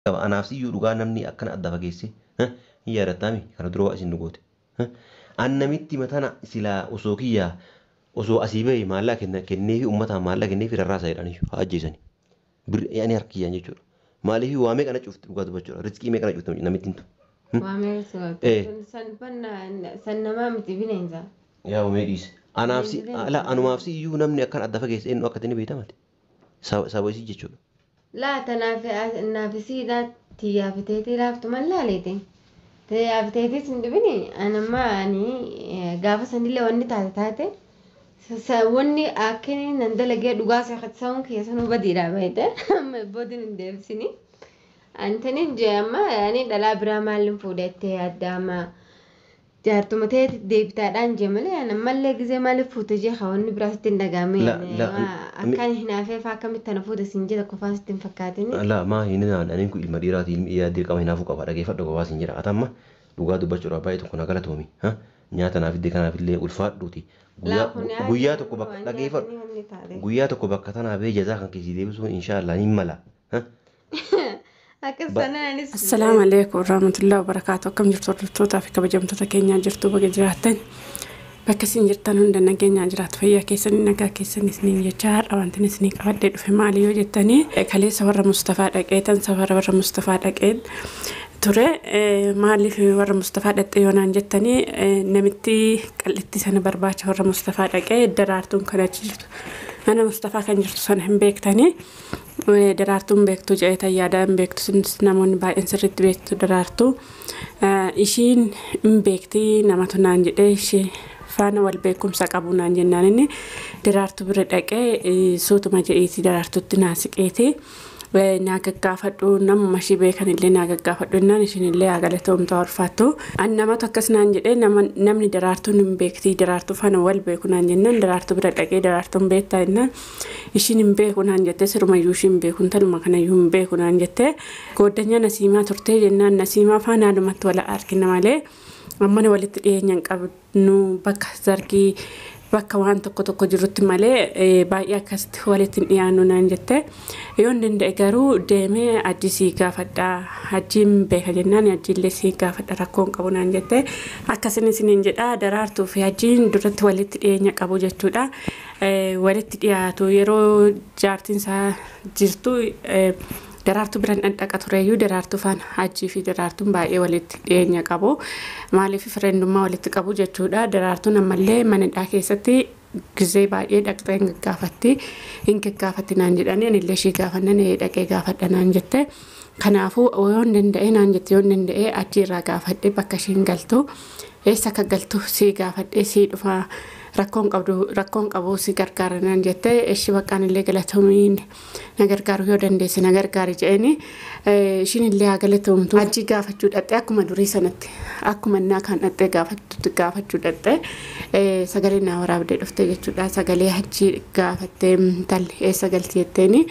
qaba anaaf siyyuu dhugaa namni akkana adda fageesse hin yaadattami kana duroo isin dhugoote annamitti matana silaa osoo kiyyaa osoo asii bahe maallaqa kennee fi uummataan maallaqa kennee fi rarraasaa jedhanii haa ajjeesanii yaani harkiyyaan jechuudha maaliif waa meeqa na cufti dhugaa dubbachuudha riskii meeqa na cufti namittiin tu. Waa meeqa san namaa miti bineensa. Yaa uumee dhiise anaaf anumaaf siyyuu namni akkan adda fageesse eenyu akka inni beekamate saba isii jechuudha. Laata naaf siidhaa xiyyaafiteetii laaftu mallaaleete. Xiyyaafiteetii sin dhibini anammaa gaafa sanillee wanni taate wanni akkini nan dalagee dhugaa seeqatisawun keessanuu badiidhaa baay'ee amma boodin hin deebisini. Antaniin je'amma yaani dhalaa biraa maaliin fuudhattee addaama jaartuma ta'e deebitaadhaan jee malee ammallee gizee maaliif fuute jee hawwanni biraa sitti hin dhagaame akkaan hinaafee faa akkamitti ana fuute sin jee qofaa sitti hin fakkaatini. Laa maa hin aniin kun ilma dhiiraati ilmi dhiiraa dirqama hinaafuu qaba dhageeffadhu qofaa sin jira atamma dhugaa dubbachuudhaaf baay'ee tokko na galatoomi nyaata naaf iddee kanaafillee ulfaadhuuti guyyaa tokko bakka dhageeffadhu guyyaa tokko bakka tanaa bee jazaa kan keessi deebisuu inshaallah ni mala. Assalamu alaikum warahmatullahi wabarakatuh. Akkam jirtu hordoftoota fi kabajamtoota keenyaa jirtu baga jiraattan bakka isin jirtan hunda nageenya jiraatu fayyaa keessanii nagaa keessanii isiniin jechaa har'a wanti isinii qabadhee dhufe maali yoo jettanii kaleessa warra Mustafaa dhaqeetan safara warra Mustafaa dhaqeen ture maaliif warra Mustafaa dhaqee yoo naan jettanii namitti qal'itti sana barbaacha warra Mustafaa dhaqee daraartuun kan achi jirtu mana Mustafaa kan jirtu sana hin beektanii daraartuun beektu jedhee yaadaan beektu namoonni baay'een sirriitti beektu daraartuu ishiin hin beekti namatu naan jedhee ishee faana wal beekumsa qabu naan jennaan inni daraartuu bira dhaqee suutuma jedhiiti daraartuutti naasiqeeti naa gaggaafadhu namuma ishii beekan illee naa gaggaafadhu innaan ishiin illee galatoomtaa ulfaattu an namatu akkas naan jedhee namni daraartuun hin beekti daraartuu faana wal beeku naan jennaan daraartuu bira dhaqee daraartuun beektaa innaan ishiin hin beeku naan jettee sirumayyuu ishiin beekuun tanuma kanayyuu hin beeku naan jettee gooddanyaa Nasiimaa turtee jennaan Nasiimaa faana dhumatti wal argina malee ammana walitti dhiyeenyaan qabnu bakka zargii bakka waan tokko jirutti malee baay'ee akkasitti walitti dhiyaannu naan jettee yoo danda'e garuu deemee ajji sii gaafadhaa ajjiin beeka jennaan ajjiillee sii gaafadha rakkoon qabu naan jettee akkasin isiniin jedhaa daraartuu fi ajjiin duratti walitti dhiyeenya qabu jechuudha walitti dhiyaatu yeroo jaartiin isaa jirtu daraartuu biraan dhaqaa tureeyyuu daraartuu faana ajjii fi daraartuun baay'ee walitti dhiyeenya qabu maaliif firendummaa walitti qabu jechuudha daraartuun ammallee manadhaa keessatti gizee baay'ee dhaqxee hin gaggaafatti naan jedhanii anillee ishii gaafannan dhaqee gaafadha naan jette kanaafuu yoo danda'e naan jette yoo danda'e achiirraa gaafadhe bakka ishiin galtu eessa akka galtu sii gaafadhe sii dhufaa rakkoon qabu si gargaaranaan jettee ishii baqqaan illee galatoomii na gargaaru yoo dandeesse na gargaari jedhanii ishiin illee galatoomtu ajjii gaafachuu dhaqxee akkuma durii sanatti akkuma innaa kan dhaqxee gaafachuu dhaqxee sagalee naa waraabdee dhuftee jechuudha sagalee ajjii gaafattee talli eessa galti jetteeni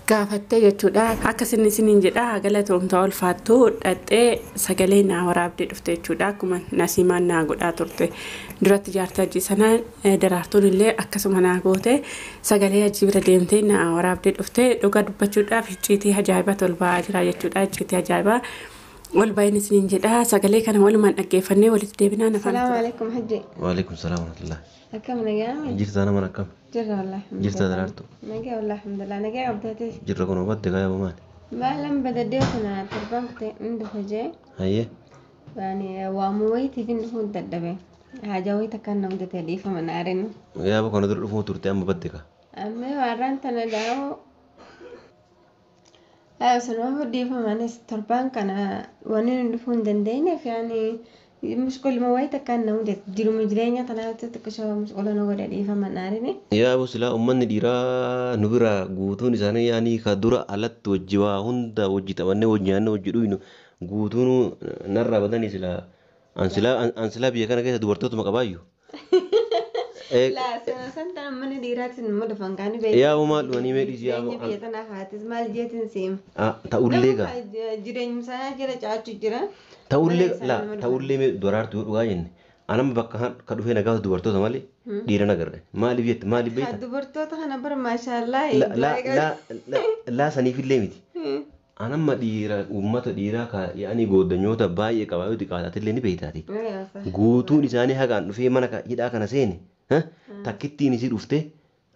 gaafattee jechuudha akkasin isiniin jedhaa galatoomtaa ulfaattu dhaqxee sagalee naa waraabdee dhuftee jechuudha akkuma Nasiimaan naa godhaa turte duratti jaartii ajjii sana daraartuun illee akkasuma naa goote sagalee ajjii bira deemtee naa waraabdee dhuftee dhugaa dubbachuudhaaf icciitii ajaa'ibaa ol ba'aa jira jechuudha icciitii ajaa'ibaa ol ba'in isiniin jedhaa sagalee kana walumaan dhaggeeffannee walitti deebinaa nafaan. Salaamu alaikum hajji. Waalaikum salaam wa rahmatullah. Akkam nagaa. Jirta nama akkam. Jirra wallahi. Jirta daraartuu. Nagaa wallahi alhamdulillah nagaa abdaatee. Jirra kun obadde kaya maali. Maalan badaddee kana torban kutee inni hojii. Hayyee. Yaani waamu wayiitiif inni kun dadhabe. Haja wayita kan namni ta'e dhiifama naarin. Yaa bakka dura dhufu turte amma badde ka. Amma warraan tana daa'oo. Sanuma dhiifamanis torban kana wanni inni dhufuu hin dandeenyeef yaani mushkiluma wayita kan namni jiruma jireenya tanaatti xiqqoo mushkila nu godhe dhiifama naarin. Yaa busilaa uummanni dhiiraa nu bira guutuun isaanii yaani ka dura alatti wajji waa hunda wajji taphannee wajji nyaannee wajji dhuynu guutuun narraa badanii silaa ansilaa biyya kana keessa dubartootuma qabaayyuu. La santa mana dhiiraatiin immoo dhufan kaani beeku. Yaa maal dhufanii meedhis yaa moo. Biyya tanaaf haatis maal jeetiin seema. Ta'ullee gaa. Jireenyi isaa jira caachu jira. Ta'ullee daraartuu yoo dhugaa jenne anama bakka ka dhufee nagaa dubartoota malee dhiira nagarre maaliif jette maaliif beekta. Dubartoota kana bara maashaallah. Laa saniifillee miti. Anamma dhiira uummata dhiiraa ka yaani gooddanyoota baay'ee qaba yoo xiqqaatatillee ni beektaati. Guutuun isaanii hagaan dhufee mana hidhaa kana seene takkittiin isii dhufte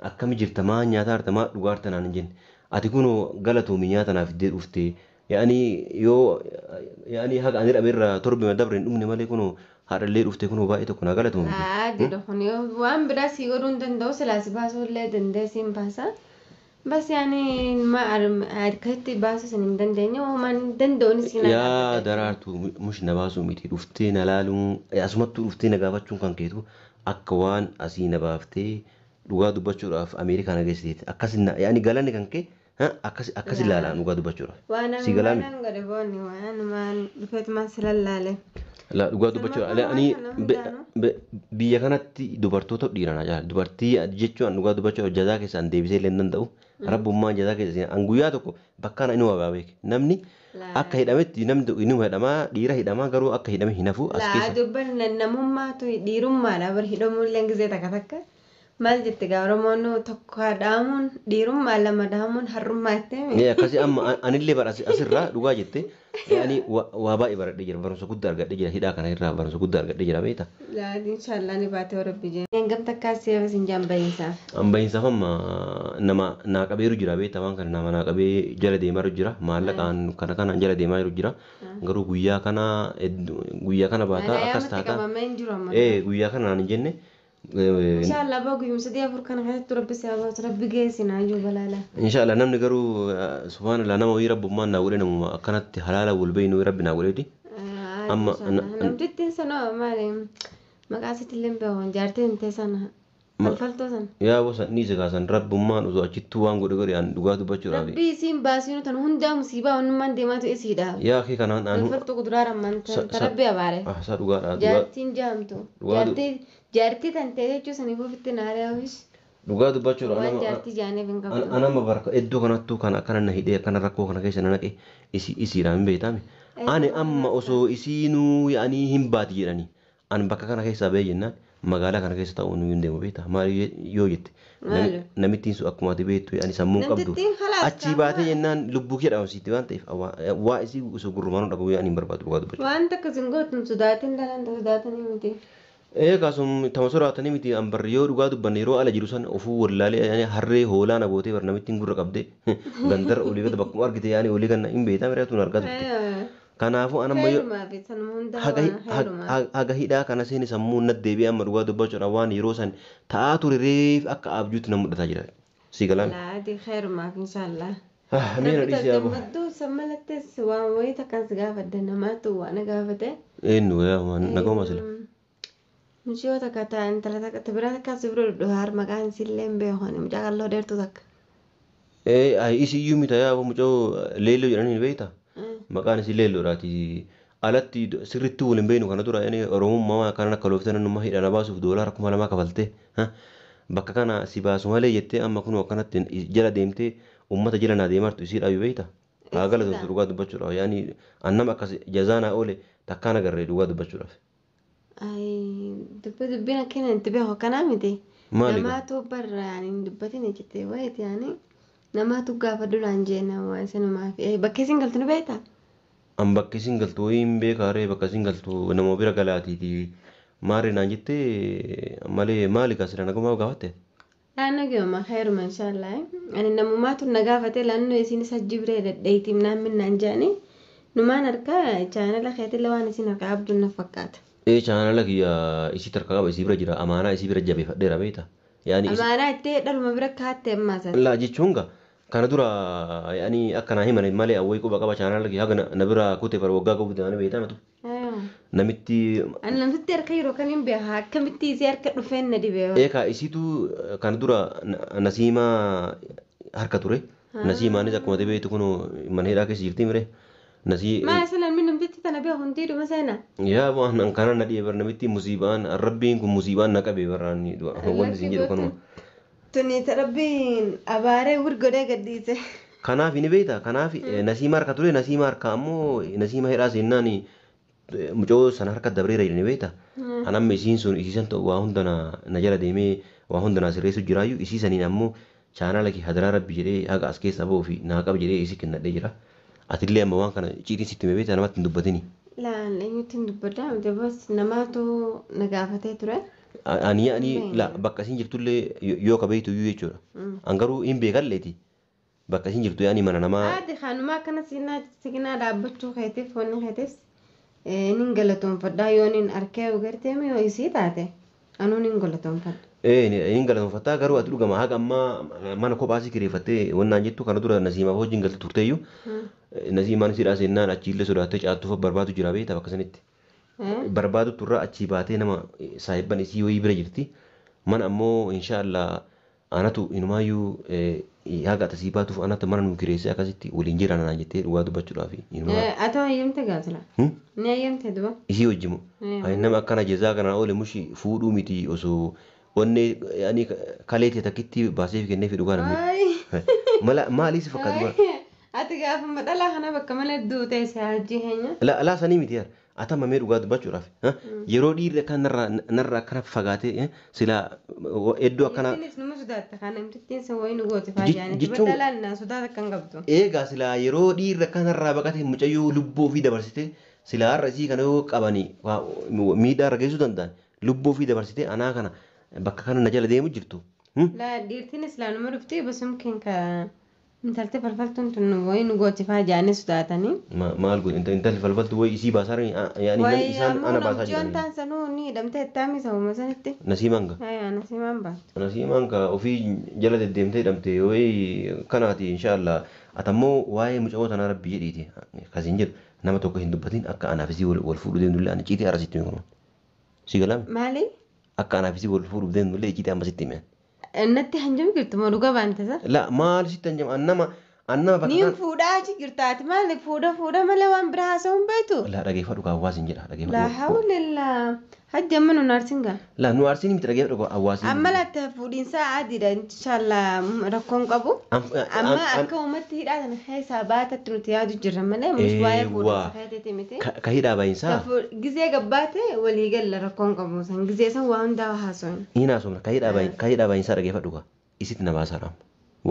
akkami jirta maa nyaata harta maa dhugaa harta naan hin jenne. Ati kunoo galatoomii nyaata naaf iddee dhufte yaani yoo yaani haga ani dhabeerra torbe dabre hin dhumne malee kunoo haadhallee dhufte kunoo baay'ee tokko naa galatoomii. Adii kun waan biraa si godhuu hin danda'u silaas baasuu illee dandeessiin baasa. بس يعني ما عرفت باسس من دندني وما دندوني سينا يا درارتو مش نباسو ميتي رفتينا لالو اسمتو رفتينا غافتشون كان كيتو اكوان اسينا بافتي لغا دبچو راف امريكا نغيستيت اكاسنا يعني غلاني كانكي ها اكاس لالا لغا دبچو راف وانا انا غدبوني وانا ما رفت ما سلالله لا لغا دبچو لا اني بيا كانت دبرتو ديرانا جال دبرتي جيچو لغا دبچو جزا كيسان ديبسي لندن دو Rabbummaa jazaa keessa an guyyaa tokko bakka inni waa beek namni akka hidhametti namni inni hidhamaa dhiira hidhamaa garuu akka hidhame hin hafu as keessa. Laa dubban namummaatu dhiirummaadha bar hidhamuullee gizee takka maal jette gaa Oromoon tokko dhaamuun dhiirummaa lama dhaamuun harrummaa itti. Akkasii amma anillee bara asirraa dhugaa jette yaani waa baay'ee baradhee jira barumsa guddaa argadhee jira hidhaa kana irraa barumsa guddaa argadhee jira beekta. Laa inshallah ni baatee Rabbi jee. Engam takka seera sinjaan baay'insa. An baay'insa famma nama naa qabeeru jira beekta waan kana nama naa qabee jala deemaa jira maallaqaan kana jala deemaa jira garuu guyyaa kana baata akkas taata. Guyyaa kana naan jenne. Inshallah bagu yum sadi afur kan hayat rabbi sabab rabbi geesina ayu balala inshallah namni garu subhanallah nama wi rabbumma na wure namu akanatti halala wal baynu rabbina wuledi amma namtittin sana mali maqasit limbe on jarte inte sana falfalto sana ya wasa ni zaga san rabbumma uzo achittu wan godo gori an duga du bachu rabbi sim basino tan hunda musiba on man de matu isida ya ki kana an falfalto gudrar man rabbi abare sa duga jartin jamto jarti tante jechuun sanii buufitti naaree ofiis. Dhugaa dubbachuu dha. Waan jarti jaanee bin qabu. Anama barka iddoo kanattuu kana na hidhee kana rakkoo kana keessa na naqe isiidhaan beekame. Ani amma osoo isiinuu yaanii hin baati jedhanii an bakka kana keessaa ba'ee jennaan magaalaa kana keessa ta'uu nu hin deemu beekta. Maali yoo jette namittiin sun akkuma ati beektu ani sammuu qabdu. Achii baatee jennaan lubbuu kee dhaamsiitti waan ta'eef waa isii osoo gurrumaanuu dhaguu yaanii hin barbaadu dhugaa dubbachuu. Waan takka sin gootu sodaatiin dalan sodaatanii miti. Kasum tamasuraatanii miti ambarri yoo dhugaa dubbanne yeroo ala jiru san ofuu wallaalee harree hoolaa na gootee barnamittiin gurra qabde gandar olii gada bakkuma argite yaani olii ganna hin beektaa mireetuun argaa turte. Kanaafuu anamma yoo haga hidhaa kana seeni sammuu na deebi'ee amma dhugaa dubbachuudha waan yeroo san ta'aa ture reef akka abjuutti na mudhataa jira. Si galaan. Laati khairumaaf inshallah. Miira dhiisee yaaboo. Maddu sammalattis waan wayii takkas gaafadde namaatu waan gaafate. Eenyu yaa nagoma sila. Mishoo takka ta'an talata tabira takka sibiro dhuhaar maqaan silleen beekon mucaa kalloo dheertuu takka. Isiyyuu mita yaa mucaa leelloo jedhanii beekta. Maqaan isii leelloodhaati. Alatti sirriitti waliin beeknu kana dura Oromummaa kana akka looftee namummaa hidhana baasuuf doolaara 2,000 kafaltee bakka kana si baasu malee jettee amma kun akkanatti jala deemtee uummata jala naa deemartu isii dhaabii beekta. Haagala tumtu dhugaa dubbachuudhaaf yaani annama akkas jazaanaa oole takkaan agarree dhugaa dubbachuudhaaf. Dubbina keenya itti beeku akkanaa miti. Namaatu barra yaani dubbatiin jettee wayiiti yaani namaatu gaafa duraan jeena waan sanumaaf bakka isin galtu ni beektaa? An bakka isin galtu wayiin beekaaree bakka isin galtu nama bira galaatiiti. Maarree naan jettee malee maali kaasira nagumaa gaafatte? Naannoo geema heeruma inshallah. Ani namummaatu na gaafate laannoo isin isa jibree dadheetiim naan minnaan jaani numaan harkaa chaanala keetillee waan isin harkaa abduun na fakkaata. Chaanala kiyya isii tarkaa qaba isii bira jira amaanaa isii bira jabeeffadheera beekta. Amaanaa itti dhaluma bira kaatte ammaasa. Laa jechuun gaa kana dura yaani akkanaa himan malee awwayii quba qaba chaanala kiyya haga na bira kutee bara waggaa qabu daanee beektamatu. Namitti. Ani namitti harka yeroo kamiin beekaa akkamitti isii harka dhufeen na dhibee. Isiitu kana dura nasiimaa harka ture. Nasiimaanis akkuma beektu kun mana hidhaa keessa jirti mire. Maa salan min namtitti tana beeku hundi dhuma seena. Yaa waan kana na dhiyee bar namitti musiibaan rabbiin kun musiibaan na qabee barraan wanti isin jedhu kanuma. Tuni rabbiin abaaree gurgodee gaddiise. Kanaaf ni beekta kanaaf nasiima harka ture nasiima harka ammoo nasiima hidhaa seennaan mucoo sana harka dabreera jedhani beekta. Anamma isiin sun isiisan waa hunda na jala deemee waa hunda na sirreessu jiraayyuu isiisaniin ammoo chaanala kee hadaraa rabbi jedhee haga as keessa ba'uu fi naa qaba jedhee isii kennadhee jira. Atillee amma waan kana iciitiin sitti mee beektaa namatti hin dubbatini. Laan eenyutti dubbaddaa miti bas namaatu na gaafatee ture. Ani la bakka isin jirtullee yoo qabeetu iyyuu jechuudha. An garuu hin beekalleeti. Bakka isin jirtu yaani mana namaa. Haati kanuma akkana signaa dhaabbachuu keetiif wanni keetis nin galatoonfadhaa yoo nin arkee gartee yoo isii taate anuu nin galatoonfadha. Hin galatoonfattaa garuu ati dhugama haga ammaa mana kophaasii kireeffattee wannaan jettu kana dura nasiimaaf wajjin galtu turteeyyuu nasiimaan siidhaa seennaan achiillee sodaattee caattuuf barbaadu jira beektaa bakka sanitti. Barbaadu turraa achii baatee nama saayibban isii wayii bira jirti. Mana ammoo inshaallah anatu inumaayyuu haga tasii baatuuf anatu mana nu kireessee akkasitti waliin jiraan anaan jettee dhugaa dubbachuudhaaf. Atoo ayyamte gaafila. Ni ayyamte duba. Isii wajjimu. Nama akkana jezaa kanaan oole mushi fuudhuu miti osoo onnee ani kaleetii takkitti baasee fi kennee fi dhugaa namni. Maaliif fakkaatu? Ati gaafa madhalaa kana bakka malee duutee si hajji heenya. Laa sanii miti yaa. Ata mamee dhugaa dubbachuudhaaf yeroo dhiirri akka narraa akkana fagaatee silaa iddoo akkana. Isinis numa sodaatta kana namtittiin san wayii nu gooti faayaanii baddalaan naa sodaata kan qabdu. Eegaa silaa yeroo dhiirri akka narraa baqatee mucayyoo lubbuu ofii dabarsitee silaa har'a isii kana yoo qabanii miidhaa irra geessuu danda'an lubbuu ofii dabarsitee anaa kana bakka kana na jala deemu jirtu. Laa dhiirtiinis laa numa dhuftee basum keenka intaltee falfaltuun tun wayii nu gooti faayaanii sodaatanii. Maal godhe intalli falfaltu wayii isii baasaaranii yaani isaan ana baasaa jiran. Wayii ammoo sanuu ni hidhamtee ittaami sabuma sanitti. Nasiimaan gaa. Nasiimaan baatu. Nasiimaan gaa ofii jala deddeemtee hidhamte wayii kanaati inshaallah atammoo waa'ee mucawoo tanaa rabbi jedhiiti kasiin jedhu nama tokko hin dubbatiin akka anaafisii wal fuudhu deemnullee ani ciitee arasitti himuu. Si galaami? Maali? Akka anaafisii wal fuudhu deemnullee ciitee ammasitti himee. Natti hanjam jirtu moo dhugaa baante sa? La maal sitti hanjam annama bakka niin fuudhaa achi jirtaati maali fuudha malee waan biraa haasa'uun beektu? La dhageeffadhu kaa hawaasiin jedha dhageeffadhu. La hawlilla hajji amma nu naarsin gaa? La nu aarsiin miti dhageeffadhu kaa hawaasiin. Amma latta fuudhiinsa adiidha inshaallah rakkoon qabu. Amma akka uummatti hidhaa kana keessaa baatatti nuti yaadu jirra malee mus waa'ee fuudhiinsa feeteeti miti. Ka hidhaa baay'insaa? Gizee gabbaate walii galla rakkoon qabu san gizee san waa hundaa haasa'uun. Hin haasofna ka hidhaa baay'insaa dhageeffadhu kaa isitti na baasaadhaam.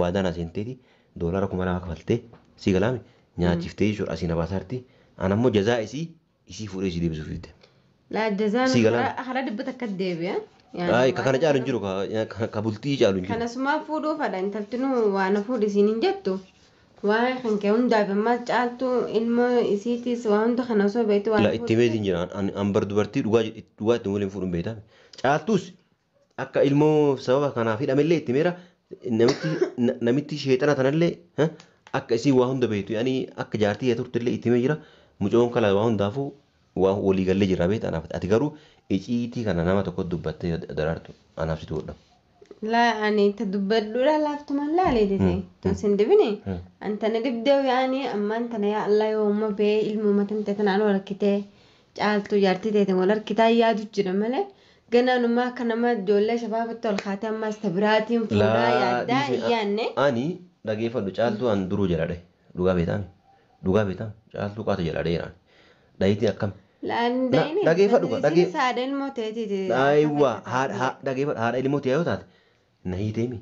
Waadaan aseenteeti doolara 2,000 kafaltee si galaami nyaachiftee jechuudha asii na baasaarti. Anammoo jazaa isii fuudhee isii deebisuuf didde. La jazaan hara dibbata akka deebi'a. Ka kana caalu hin jiru ka bultii caalu hin jiru. Kanasumaa fuudhuu fadha intaltinuu waan fuudhi isiin hin jettu. Waan kan kee hundaaf ammas caaltu ilmoo isiitis waan hunda kana osoo beektu waan fuudhu. La itti meetiin jira an bar dubartii dhugaa ittiin waliin fuudhuun beektaa. Caaltus akka ilmoo sababa kanaaf hidhamellee itti meera namitti sheexana tanallee akka isiin waa hunda beektu yaani akka jaartii yaa turtellee itti mee jira mucoon kala waa hundaafuu waa walii gallee jira beektaa anaaf ati garuu iciitii kana nama tokko dubbattee daraartu anaaf situ godha. La ani ta dubbadhuudha laaftuma laaleetite tun sin dibine antana dibdew yaani amma antana yaa Allah yoo umma bee ilmu matan tanaan wal arkitee caaltu jaartii teetiin wal arkitaa yaadu jira malee. Gananuma kanama ijoollee shabaabatti ol kaatee ammas tabiraatiin fuudhaa yaaddaa iyyaanne. Ani dhageeffadhu caaltuu an duruu jedhadhe dhugaa beektaami caaltuu qaata jedhadhe jiraan dhayitiin akkam. Dhageeffadhu dhageeffadhu. Haadha ilmoo ta'eeti. Ayiwaa haadha ilmoo ta'e yoo taate na hiiteemi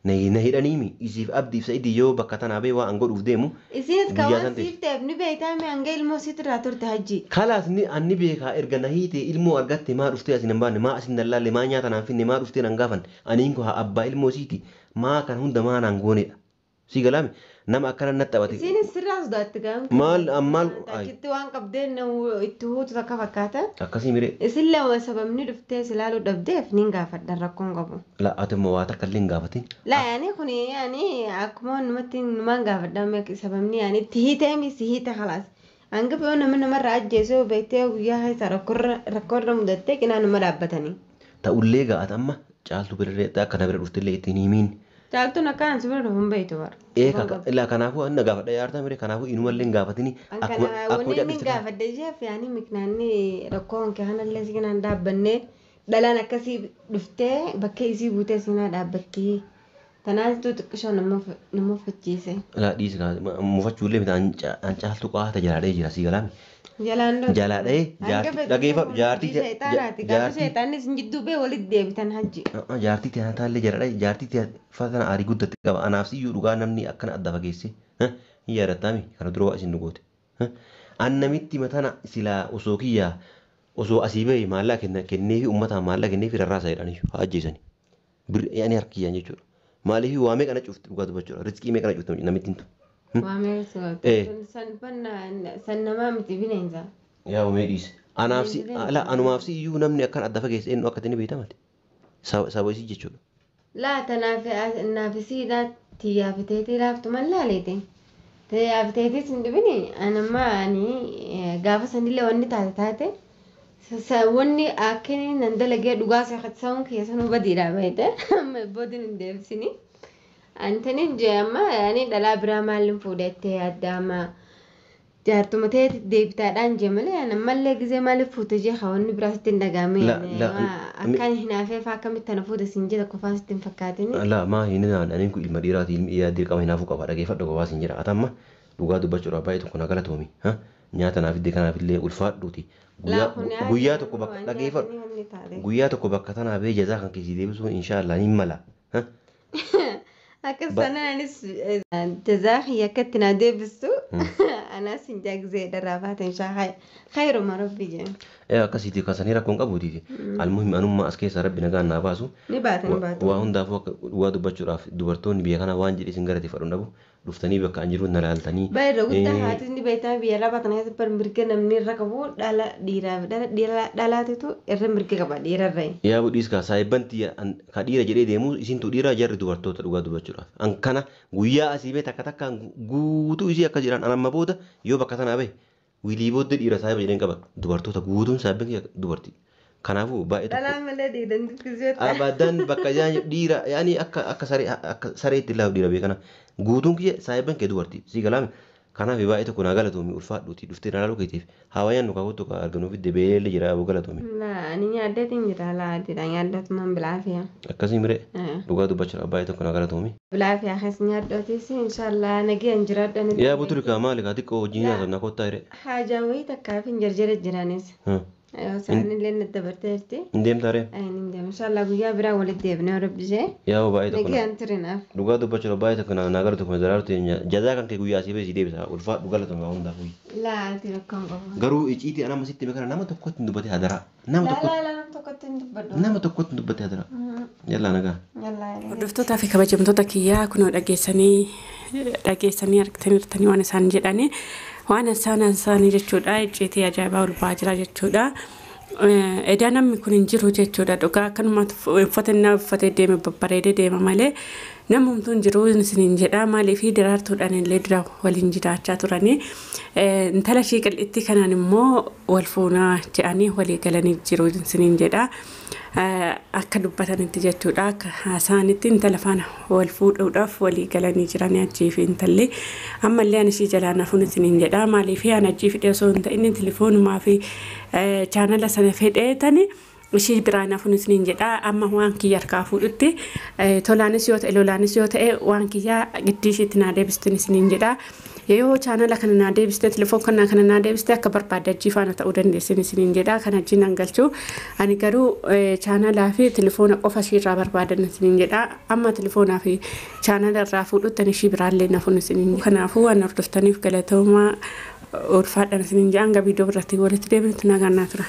na hidhaniimi isiif abdiif sa'idii yoo bakka tanaa bee waan godhuuf deemu. Isinis kawan siif ta'eef ni beektaami hanga ilmoo siitirraa turte hajji. Kalaas ni beekaa erga na hiite ilmoo argatte maa dhuftee asin hin baanne maa asin dallaalle maa nyaata naan finne maa dhuftee nan gaafan aniin ko abbaa ilmoo siiti maa kan hunda maa naan goonedha. Si galaami nama akkana natti taphate. Isinis sirraa sodaatti gaam. Maal. Takkitti waan qabdeen itti huutu takka fakkaata. Akkasii miree. Isillee sababni dhuftee silaaluu dhabdeef niin gaafadhan rakkoon qabu. La ati immoo waa takka illee hin gaafatin. La yaani kun yaani akkuma numatti numaan gaafadhan sababni yaani itti hiiteemi si hiite khalaas. Hanga yoo namarraa ajjeesoo beektee guyyaa keessa rakkoorra mudattee qinaa nama dhaabbatanii. Ta'ullee gaa'ata amma caaltu birree akkana bira dhuftillee ittiin himiin. Caaltuun akkaan si bira dhufuun beektu bara. Ilaa kanaafuu inni gaafadha yaartaa mire kanaafuu inumallee hin gaafatini. Wanni inni gaafadhe jeef yaani miknaanni rakkoon kee kanallee si kanaan dhaabbannee dhalaan akkasii dhuftee bakka isii buutee siinaa dhaabbattii. Tanaasituu xiqqishoo nama uffachiise. Laa dhiisi mufachuullee miti an caaltu qaata jalaadhee jira sii galaami. Jalaadhee dhageeffadhu jaartii gaafa sheexaannis jidduu bee walitti deebitan hajji. Jaartii tiyaataa illee jalaadhee jaartii tiyaataa aarii guddatti qaba anaaf siyyuu dhugaa namni akkana adda fageesse yaadattami kana dura waa isin nu goote. Annamitti matana silaa osoo kiyyaa osoo asii bahe maallaqa kennee fi uummataan maallaqa kennee fi rarraasaa jedhanii haa ajjeesani. Yaani harkiyyaan jechuudha. Maaliif waa meeqa na cufti dhugaa dubbachuudha. Riskii meeqa na cufti namittiin tu. Waa meeqa san namaa miti bineensa. Yaa oomee dhiise. Anumaaf si iyyuu namni akkan adda fageesse eenyu akka inni beekamate. Saba isii jechuudha. Laata naafisiidhaa xiyyaafiteetii laaftu mallaaleete. Xiyyaafiteetis hin dhibini anammaa gaafa sanillee wanni taate wanni akkanni nan dalagee dhugaa seeqatisaan keessa nu badiidhaa baay'ee amma boodin hin deebisini. Antaniin jee amma yaani dhalaa biraa maaliin fuudhattee adda amma jaartuma ta'e deebitaadhaan jee malee ammallee gizee maaliif fuute jee hawaasni biraas ittiin dhagaame akkaan hinaafee faa akkamitti tana fuute siin jee tokko faas ittiin fakkaatini. La maa hin naannaniin kun ilma dhiiraati ilmi dhiiraa dirqama hinaafuu qaba dhageeffadhu qofaa siin jira atamma dhugaa dubbachuudhaaf baay'ee tokko na galatoomi nyaata naaf iddee kanaaf illee ulfaadhuuti. Guyyaa tokko bakka dhageeffadhu guyyaa tokko bakka tanaa bee jazaa kan keessi deebisuu inshaallah ni mala. Akka sanaanis jazaa yakkatti na deebistu anas hin jaagzee daraafaate inshaa khayruma rabbi jee. Akkasiiti kasanii rakkoon qabuuti. Almuhim anummaa as keessa rabbi nagaan naa baasu. Ni baatan. Waa hundaafuu akka dhugaa dubbachuudhaaf dubartoonni biyya kana waan jedhe isin galateeffadhu dhabu dhuftanii bakka an jiru na laaltanii. Baay'ee guddaa haati inni beektaa biyya lafaa kana keessatti mirga namni irra qabu dhala dhiiraaf dhalaatitu irra mirga qaba dhiirarra. Yaa budhiis kaa saayibbanti ka dhiira jedhee deemu isintu dhiira jarri dubartoota dhugaa dubbachuudhaaf. An kana guyyaa asii bee takka takkaan guutuu isii akka jiran an amma booda yoo bakka tanaa bee wilii booddee dhiira saayiba jedheen qaba dubartoota guutuun saayibban dubartii. Kanaafuu baay'ee tokko. Dhalaan malee dhiiran dubbisee. Abadan bakka dhiira yaani akka sareetti illee dhiira beekana guutuun kiyya saayibban kee dubartii si galaame. Kanaaf baay'ee tokko naa galatoomi ulfaadhuuti dhuftee na laaluu keetiif hawaayaan nu kaawwattu ka arganuuf iddee beellee jira aboo galatoomi. Ani yaaddatiin jira laadidha yaaddatumaan bilaafiya. Akkasii miree dhugaa dubbachuudhaaf baay'ee tokko naa galatoomi. Bilaafiya keessa nyaaddotis inshaallah nageen jiraadhaan. Yaa buturi kaa maali kaa xiqqoo wajjin nyaata na kottaa hiree. Haajaa wayii takkaaf hin jarjare jiranis. Saanillee na dabarteerti. Hin deemtaa ree? Hin deemu inshaallah guyyaa biraa walitti deebinee rabbisee. Yaa baay'ee tokko. Nageen turinaaf. Dhugaa dubbachuudhaaf baay'ee tokko naa galatoomi zaraartu jazaa kan kee guyyaa asii bee si deebisa ulfaadhu galatoomi waa hundaaf guyyaa. Laati rakkoon qabu. Garuu iciitii anama sitti beekana nama tokkotti hin dubbate hadara. Nama tokkotti hin dubbadhu. Nama tokkotti hin dubbate hadara. Yallaa nagaa. Hordoftootaa fi kabajamtoota kiyyaa kunoo dhageessanii argitanii waan isaan jedhanii waan isaanii jechuudha icciitii ajaa'ibaa ol ba'aa jira jechuudha. Edaa namni kun hin jiru jechuudha dhugaa akkanuma uffatee deeme babbareedee deema malee namumtuu hin jiru isiniin jedha maaliif daraartuudhaan illee dura waliin jiraachaa turanii intala ishii qal'itti kanaan immoo wal fuunaa jedhanii walii galanii jiru isiniin jedha. Akka dubbatanitti jechuudha akka haasaanitti intala faana wal fuudhuudhaaf walii galanii jiranii achii fi intalli ammallee ani ishii jalaa nafuun isiniin jedha maaliif ani achii fidhee osoo hin ta'in tilifoonumaa fi chaanala sana fedheetani ishii biraa nafuun isiniin jedha amma waan kiyya harkaa fuudhutti tolaanis yoo ta'e lolaanis yoo ta'e waan kiyya giddii ishiitti naa deebistin isiniin jedha. Yoo chaanala kana naa deebiste telefoon kana naa deebiste akka barbaadde ajii faana ta'uu dandeessin isiniin jedha kan ajii nan galchuu ani garuu chaanalaa fi telefoona qofa ishiirraa barbaadan isiniin jedha amma telefoonaa fi chaanala irraa fuudhutti ishii biraallee nafuun isiniin kanaafuu waan hordoftaniif galatoomaa ulfaadhaan isiniin jedha hanga viidiyoo biratti walitti deebinutti nagaan naa tura.